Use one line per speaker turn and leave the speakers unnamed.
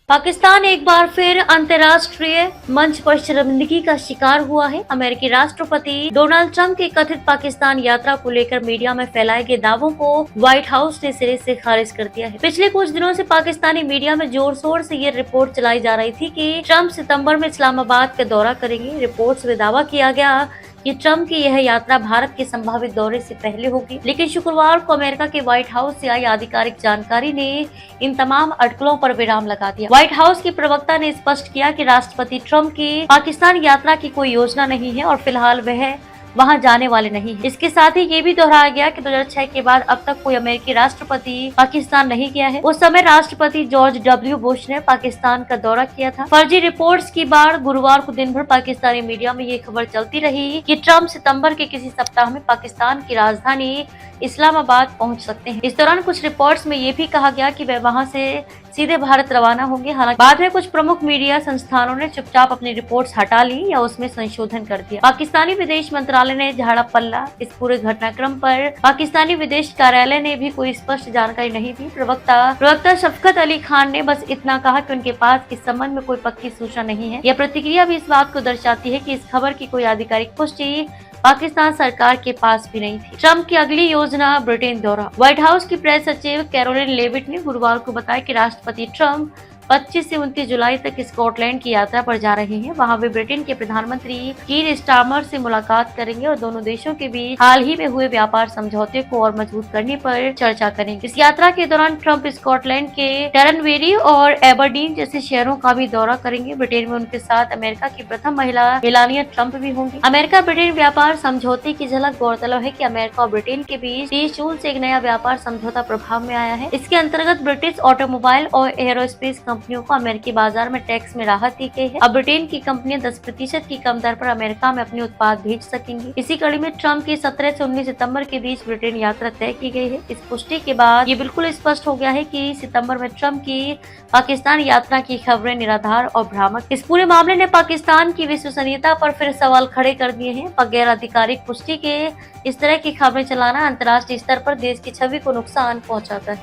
पाकिस्तान एक बार फिर अंतर्राष्ट्रीय मंच पर शर्मिंदगी का शिकार हुआ है। अमेरिकी राष्ट्रपति डोनाल्ड ट्रंप की कथित पाकिस्तान यात्रा को लेकर मीडिया में फैलाए गए दावों को व्हाइट हाउस ने सिरे से खारिज कर दिया है। पिछले कुछ दिनों से पाकिस्तानी मीडिया में जोर शोर से ये रिपोर्ट चलाई जा रही थी कि ट्रंप सितंबर में इस्लामाबाद का दौरा करेंगे। रिपोर्ट्स में दावा किया गया कि ट्रंप की यह यात्रा भारत के संभावित दौरे से पहले होगी, लेकिन शुक्रवार को अमेरिका के व्हाइट हाउस से आई आधिकारिक जानकारी ने इन तमाम अटकलों पर विराम लगा दिया। व्हाइट हाउस की प्रवक्ता ने स्पष्ट किया कि राष्ट्रपति ट्रंप की पाकिस्तान यात्रा की कोई योजना नहीं है और फिलहाल वह वहां जाने वाले नहीं है। इसके साथ ही ये भी दोहराया गया कि 2006 के बाद अब तक कोई अमेरिकी राष्ट्रपति पाकिस्तान नहीं गया है। उस समय राष्ट्रपति जॉर्ज डब्ल्यू बुश ने पाकिस्तान का दौरा किया था। फर्जी रिपोर्ट्स की बार गुरुवार को दिन भर पाकिस्तानी मीडिया में ये खबर चलती रही कि ट्रंप सितंबर के किसी सप्ताह में पाकिस्तान की राजधानी इस्लामाबाद पहुंच सकते हैं। इस दौरान कुछ रिपोर्ट्स में ये भी कहा गया कि वे वहां से सीधे भारत रवाना होंगे। हालांकि बाद में कुछ प्रमुख मीडिया संस्थानों ने चुपचाप अपनी रिपोर्ट्स हटा ली या उसमें संशोधन कर दिया। पाकिस्तानी विदेश मंत्रालय ने झाड़ा पल्ला इस पूरे घटनाक्रम पर पाकिस्तानी विदेश कार्यालय ने भी कोई स्पष्ट जानकारी नहीं दी। प्रवक्ता शफकत अली खान ने बस इतना कहा कि उनके पास इस संबंध में कोई पक्की सूचना नहीं है। यह प्रतिक्रिया भी इस बात को दर्शाती है कि इस खबर की कोई आधिकारिक पुष्टि पाकिस्तान सरकार के पास भी नहीं थी। ट्रंप की अगली योजना ब्रिटेन दौरा। व्हाइट हाउस की प्रेस सचिव कैरोलिन लेविट ने गुरुवार को बताया कि राष्ट्रपति ट्रंप 25 से 29 जुलाई तक स्कॉटलैंड की यात्रा पर जा रहे हैं। वहां वे ब्रिटेन के प्रधानमंत्री कीर स्टारमर से मुलाकात करेंगे और दोनों देशों के बीच हाल ही में हुए व्यापार समझौते को और मजबूत करने पर चर्चा करेंगे। इस यात्रा के दौरान ट्रंप स्कॉटलैंड के टेरनबेरी और एबरडीन जैसे शहरों का भी दौरा करेंगे। ब्रिटेन में उनके साथ अमेरिका की प्रथम महिला मेलानिया ट्रंप भी होंगी। अमेरिका ब्रिटेन व्यापार समझौते की झलक। गौरतलब है कि अमेरिका और ब्रिटेन के बीच 30 जून से एक नया व्यापार समझौता प्रभाव में आया है। इसके अंतर्गत ब्रिटिश ऑटोमोबाइल और एरोस्पेस कंपनियों को अमेरिकी बाजार में टैक्स में राहत दी गई है। अब ब्रिटेन की कंपनियां 10% की कम दर पर अमेरिका में अपने उत्पाद भेज सकेंगी। इसी कड़ी में ट्रंप की 17 से 19 सितंबर के बीच ब्रिटेन यात्रा तय की गई है। इस पुष्टि के बाद ये बिल्कुल स्पष्ट हो गया है कि सितंबर में ट्रंप की पाकिस्तान यात्रा की खबरें निराधार और भ्रामक। इस पूरे मामले ने पाकिस्तान की विश्वसनीयता पर फिर सवाल खड़े कर दिए हैं। बगैर आधिकारिक पुष्टि के इस तरह की खबरें चलाना अंतर्राष्ट्रीय स्तर पर देश की छवि को नुकसान पहुंचाता है।